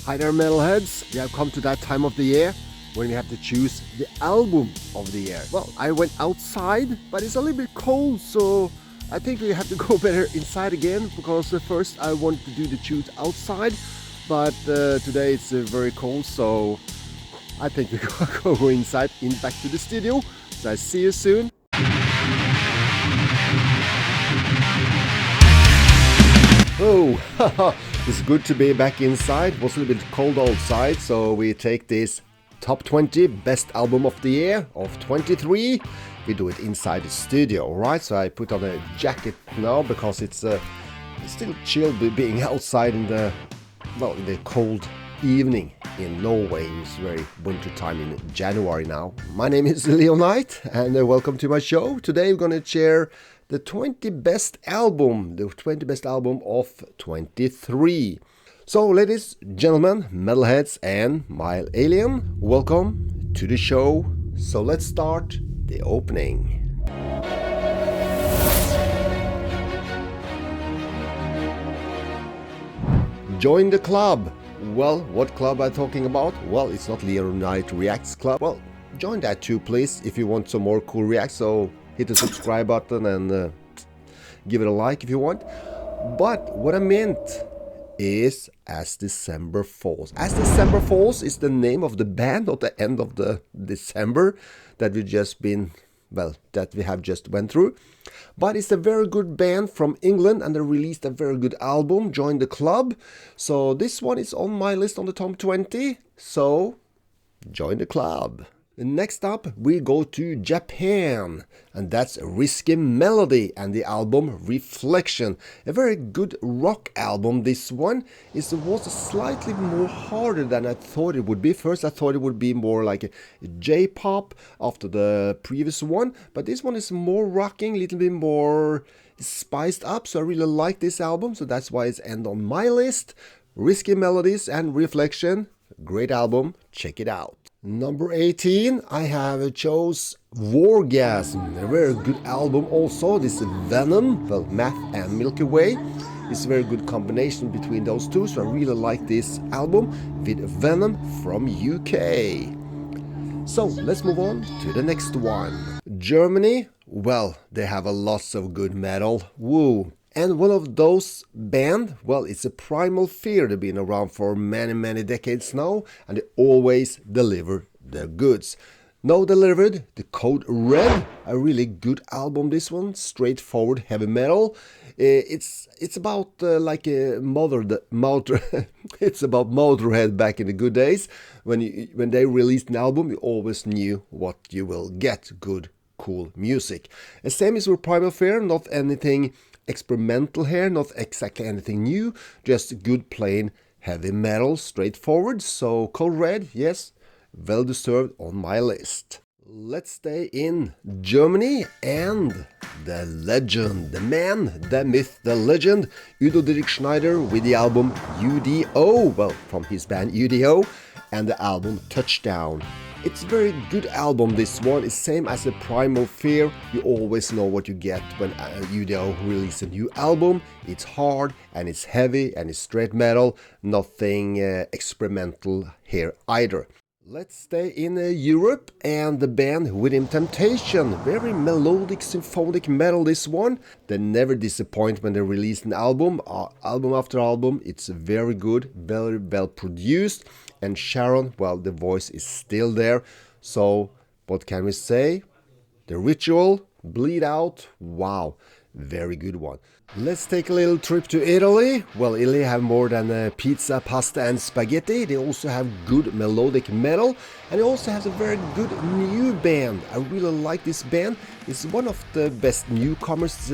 Hi there, Metalheads. We have come to that time of the year when we have to choose the album of the year. Well, I went outside, but it's a little bit cold, so I think we have to go better inside again, because first I wanted to do the choose outside, but today it's very cold, so I think we go inside, back to the studio. So I see you soon. Oh, it's good to be back inside. It was a little bit cold outside, so we take this top 20 best album of the year of 23. We do it inside the studio, right? So I put on a jacket now because it's still chill being outside in the cold evening in Norway. It's very winter time in January now. My name is Leonite, and welcome to my show. Today we're gonna share the 20 best album of 23. So, ladies, gentlemen, metalheads, and my alien, welcome to the show. So let's start the opening. Join the club. Well, what club am I talking about? Well, it's not LEONITE-Reacts club. Well, join that too, please, if you want some more cool reacts. So hit the subscribe button and give it a like if you want. But what I meant is As December Falls. As December Falls is the name of the band at the end of the December that we have just went through. But it's a very good band from England, and they released a very good album, Join the Club. So this one is on my list on the top 20. So join the club. Next up, we go to Japan, and that's Risky Melody and the album Reflection. A very good rock album, this one. It was slightly more harder than I thought it would be. First, I thought it would be more like a J-pop after the previous one, but this one is more rocking, a little bit more spiced up, so I really like this album, so that's why it's end on my list. Risky Melodies and Reflection, great album, check it out. Number 18, I have chose Wargasm, a very good album also. This is Venom, well, Math and Milky Way. It's a very good combination between those two, so I really like this album with Venom from UK. So let's move on to the next one. Germany, well, they have a lots of good metal, woo. And one of those band, well, it's a Primal Fear. They've been around for many decades now, and they always deliver their goods. Now delivered the Code Red, a really good album. This one, straightforward heavy metal. It's about like a it's about Motorhead back in the good days. When they released an album, you always knew what you will get: good, cool music. The same is with Primal Fear, not anything experimental here, not exactly anything new, just good plain heavy metal, straightforward. So Code Red, yes, well deserved on my list. Let's stay in Germany, and the legend, the man, the myth, the legend, Udo Dirk Schneider with the album UDO, well, from his band UDO, and the album Touchdown. It's a very good album, this one. It's same as the Primal Fear. You always know what you get when UDO releases a new album. It's hard, and it's heavy, and it's straight metal. Nothing experimental here either. Let's stay in Europe, and the band Within Temptation. Very melodic, symphonic metal, this one. They never disappoint when they release an album. Album after album, it's very good, very well produced. And Sharon, well, the voice is still there. So, what can we say? The Ritual, Bleed Out, wow, very good one. Let's take a little trip to Italy. Well, Italy have more than pizza, pasta and spaghetti. They also have good melodic metal, and it also has a very good new band. I really like this band. It's one of the best newcomers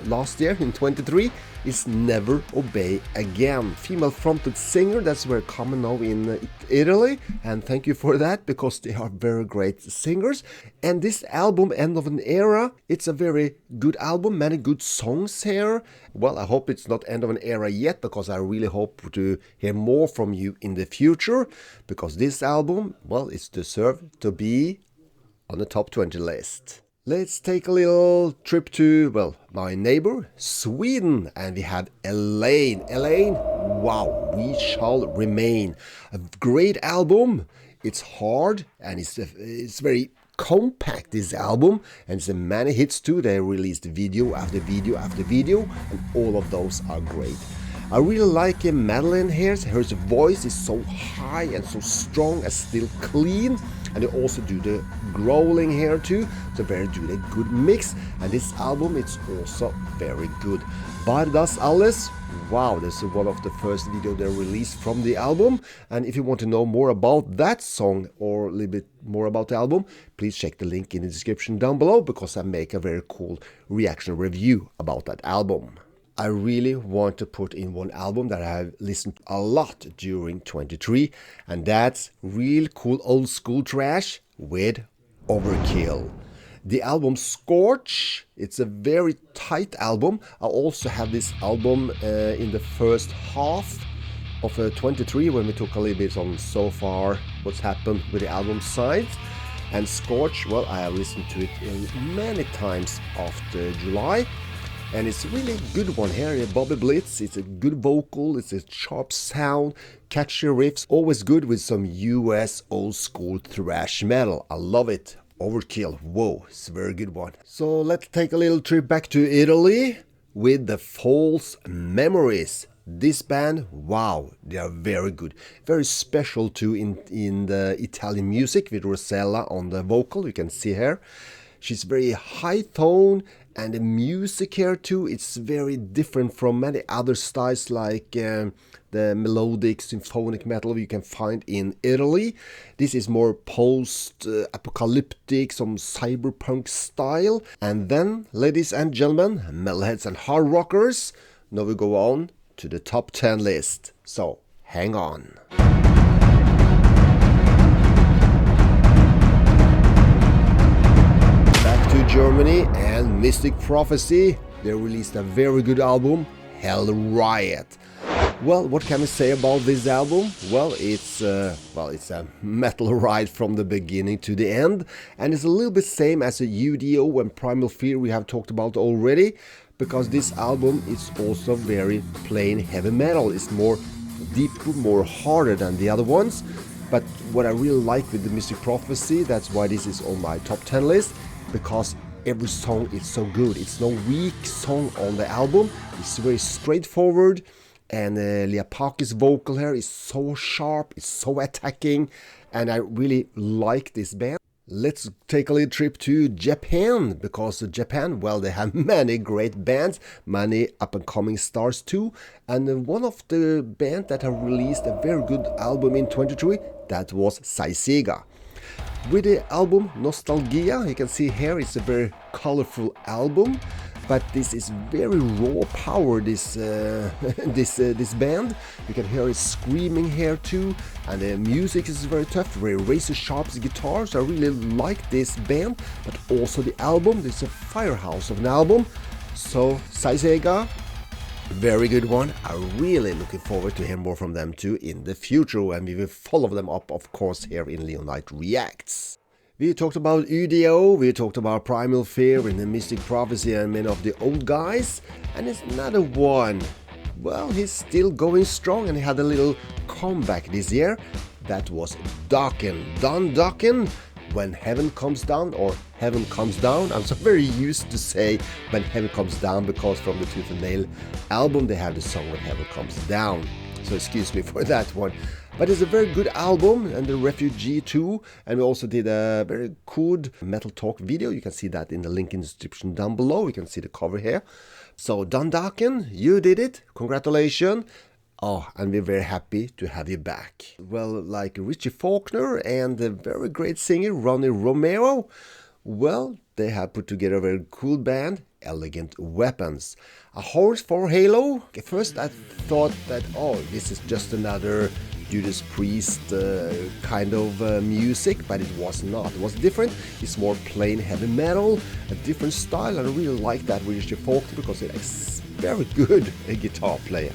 last year in 23. Is Never Obey Again. Female fronted singer, that's very common now in Italy, and thank you for that, because they are very great singers. And this album, End of an Era, it's a very good album, many good songs here. Well, I hope it's not End of an Era yet, because I really hope to hear more from you in the future, because this album, well, it's deserved to be on the top 20 list. Let's take a little trip to, well, my neighbor, Sweden, and we have Elaine. Elaine, wow, We Shall Remain. A great album. It's hard and it's very compact, this album, and it's many hits too. They released video after video after video, and all of those are great. I really like Madeline here. Her voice is so high and so strong and still clean, and they also do the growling here too, so very do a good mix. And this album it's also very good. Bare das alles. Wow, this is one of the first video they released from the album, and if you want to know more about that song or a little bit more about the album, please check the link in the description down below, because I make a very cool reaction review about that album. I really want to put in one album that I have listened a lot during 23, and that's real cool old school thrash with Overkill. The album Scorch, it's a very tight album. I also have this album in the first half of 23, when we took a little bit on so far what's happened with the album side. And Scorch, well, I have listened to it many times after July, and it's really a good one here. Bobby Blitz, it's a good vocal, it's a sharp sound, catchy riffs, always good with some US old school thrash metal. I love it. Overkill, whoa, it's a very good one. So let's take a little trip back to Italy with the False Memories. This band, wow, they are very good. Very special too in the Italian music, with Rosella on the vocal, you can see her. She's very high tone, and the music here too, it's very different from many other styles like the melodic symphonic metal you can find in Italy. This is more post-apocalyptic, some cyberpunk style. And then, ladies and gentlemen, metalheads and hard rockers, now we go on to the top 10 list. So, hang on. Back to Germany and Mystic Prophecy. They released a very good album, Hell Riot. Well, what can we say about this album? Well, it's a metal ride from the beginning to the end, and it's a little bit same as a UDO and Primal Fear we have talked about already, because this album is also very plain heavy metal. It's more deeper, more harder than the other ones. But what I really like with the Mystic Prophecy, that's why this is on my top 10 list, because every song is so good. It's no weak song on the album. It's very straightforward. And Liapaki's vocal here is so sharp, it's so attacking, and I really like this band. Let's take a little trip to Japan, because Japan, well, they have many great bands, many up-and-coming stars too, and one of the bands that have released a very good album in 23, that was Saisega. With the album Nostalgia, you can see here it's a very colorful album. But this is very raw power, this band. You can hear it screaming here too, and the music is very tough, very razor sharp guitars. I really like this band, but also the album. This is a firehouse of an album. So Saisega, very good one. I'm really looking forward to hear more from them too in the future, and we will follow them up, of course, here in LEONITE-Reacts. We talked about UDO, we talked about Primal Fear and the Mystic Prophecy and many of the old guys, and it's another one. Well, he's still going strong, and he had a little comeback this year. That was Dokken. Dokken, When Heaven Comes Down, or Heaven Comes Down. I'm so very used to say When Heaven Comes Down, because from the Tooth and Nail album they have the song When Heaven Comes Down. So excuse me for that one. But it's a very good album, and the Refugee too. And we also did a very good Metal Talk video. You can see that in the link in the description down below. You can see the cover here. So Dokken, you did it. Congratulations. Oh, and we're very happy to have you back. Well, like Richie Faulkner and the very great singer Ronnie Romero, well, they have put together a very cool band, Elegant Weapons. A horse for Halo. At first I thought that, oh, this is just another Judas Priest kind of music, but it was not. It was different. It's more plain heavy metal, a different style, and I really like that with Richie Faulkner, because it's very good guitar player.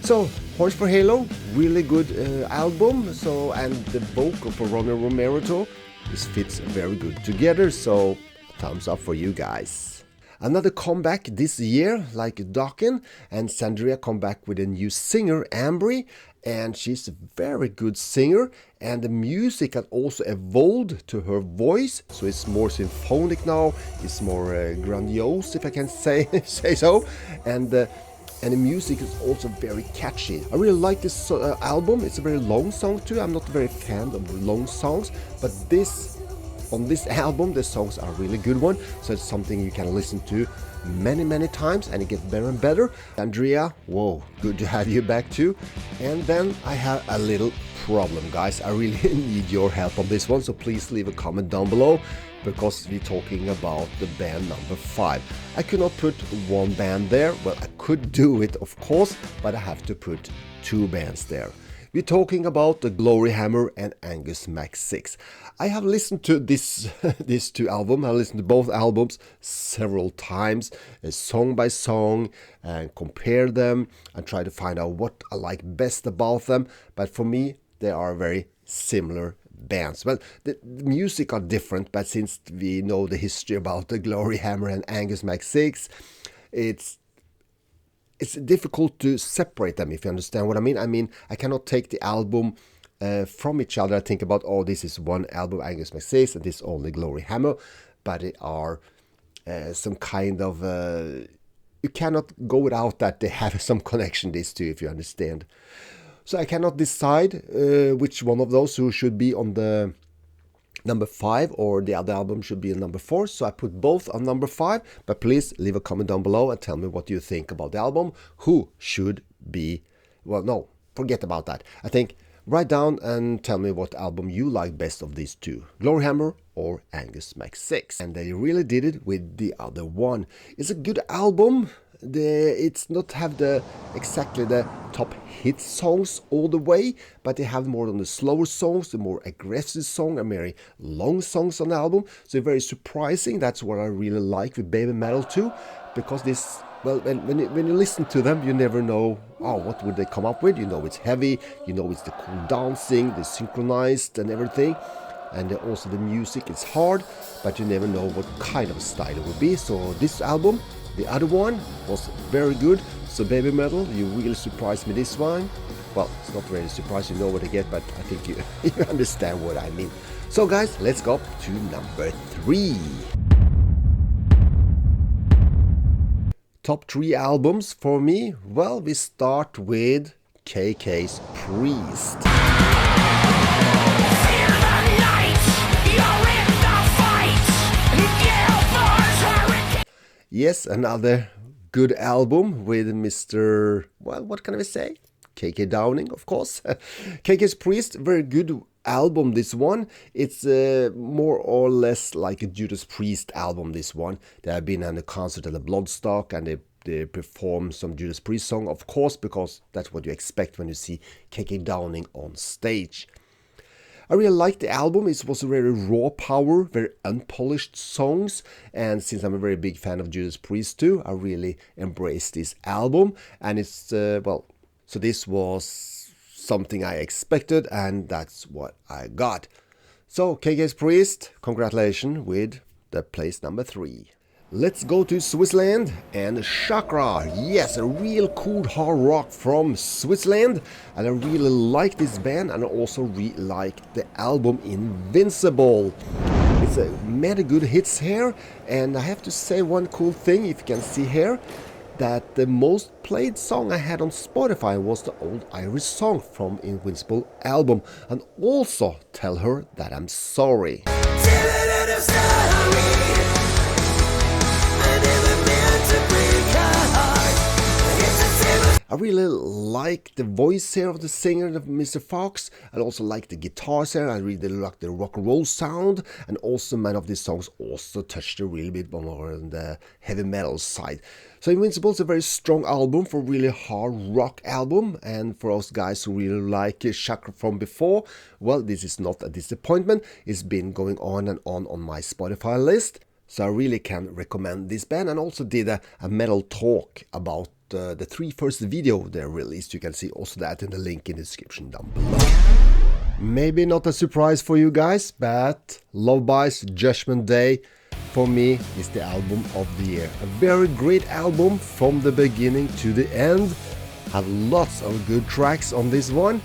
So, Horse for Halo, really good album. So, and the vocal for Ronnie Romero too, this fits very good together. So, thumbs up for you guys. Another comeback this year, like Dokken, and Sandria come back with a new singer, Ambry, and she's a very good singer, and the music has also evolved to her voice, so it's more symphonic now, it's more grandiose, if I can say so, and the music is also very catchy. I really like this album. It's a very long song too. I'm not a very fan of long songs, but on this album the songs are really good one, so it's something you can listen to many times and it gets better and better. Andrea, whoa, good to have you back too. And then I have a little problem, guys. I really need your help on this one, so please leave a comment down below, because we're talking about the band number 5. I could not put one band there. Well, I could do it of course, but I have to put 2 bands there. We're talking about the Glory Hammer and Angus McSix. I have listened to these 2 albums. I listened to both albums several times, song by song, and compare them and try to find out what I like best about them. But for me, they are very similar bands. Well, the music are different, but since we know the history about the Glory Hammer and Angus McSix, it's difficult to separate them, if you understand what I mean. I mean, I cannot take the album from each other. I think about, oh, this is one album, Angus McSix, and this is only Glory Hammer, but they are some kind of... you cannot go without that they have some connection, these 2, if you understand. So I cannot decide which one of those who should be on the number 5 or the other album should be in number 4. So I put both on number 5, but please leave a comment down below and tell me what you think about the album. Who should be... Well, no, forget about that. I think write down and tell me what album you like best of these 2, Glory Hammer or Angus McSix. And they really did it with the other one. It's a good album. It's not have exactly the top hit songs all the way, but they have more on the slower songs, the more aggressive song, and very long songs on the album. So very surprising. That's what I really like with Babymetal too, because this, well, when you listen to them, you never know, oh, what would they come up with. You know it's heavy, you know it's the cool dancing, the synchronized and everything. And also the music is hard, but you never know what kind of style it would be. So this album, the other one, was very good. So Babymetal, you really surprised me this one. Well, it's not really surprised, you know what I get, but I think you understand what I mean. So guys, let's go to number 3. Top 3 albums for me. Well, we start with KKs Prest. Yes, another good album with Mr. Well, what can I say? KK Downing, of course. KKs Prest, very good album, this one. It's more or less like a Judas Priest album, this one. They have been on a concert at the Bloodstock, and they perform some Judas Priest song, of course, because that's what you expect when you see KK Downing on stage. I really liked the album. It was a very raw power, very unpolished songs, and since I'm a very big fan of Judas Priest too, I really embraced this album, and it's, well, so this was something I expected, and that's what I got. So KKs Prest, congratulations with the place number 3. Let's go to Switzerland and Shakra. Yes, a real cool hard rock from Switzerland, and I really like this band, and I also really like the album Invincible. It's many good hits here, and I have to say one cool thing, if you can see here, that the most played song I had on Spotify was the Old Irish Song from Invincible album, and also Tell Her That I'm Sorry. I really like the voice here of the singer, of Mr. Fox. I also like the guitars here. I really like the rock and roll sound, and also many of these songs also touched a really bit more on the heavy metal side. So Invincible is a very strong album for really hard rock album, and for us guys who really like Shakra from before, well, this is not a disappointment. It's been going on and on my Spotify list, so I really can recommend this band, and also did a metal talk about the 3 first video they released. You can see also that in the link in the description down below. Maybe not a surprise for you guys, but Lovebites Judgment Day for me is the album of the year. A very great album from the beginning to the end. Had lots of good tracks on this one.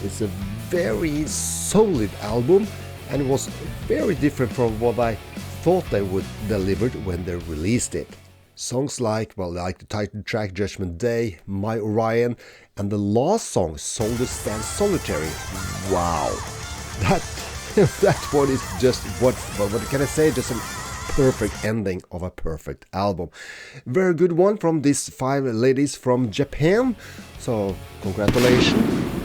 It's a very solid album, and it was very different from what I thought they would deliver when they released it. Songs like the title track Judgment Day, My Orion, and the last song, Soldier Stand Solitary. Wow, that one is just what can I say? Just a perfect ending of a perfect album. Very good one from these 5 ladies from Japan. So congratulations,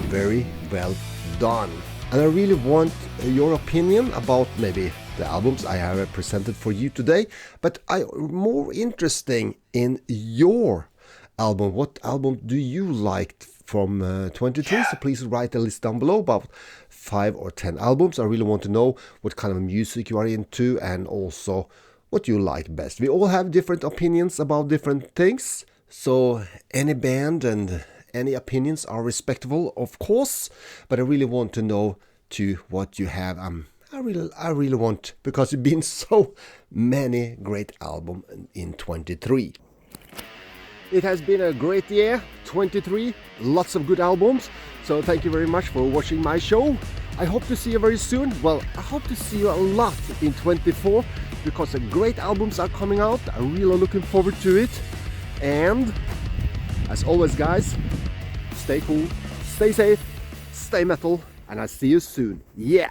very well done. And I really want your opinion about maybe the albums I have presented for you today, but I'm more interested in your album. What album do you like from 23? So please write a list down below about 5 or 10 albums. I really want to know what kind of music you are into and also what you like best. We all have different opinions about different things, so any band and any opinions are respectable, of course, but I really want to know to what you have. I really want, because it's been so many great albums in 23. It has been a great year, 23, lots of good albums, so thank you very much for watching my show. I hope to see you very soon. Well, I hope to see you a lot in 24, because the great albums are coming out. I'm really looking forward to it. And as always, guys, stay cool, stay safe, stay metal, and I'll see you soon. Yeah!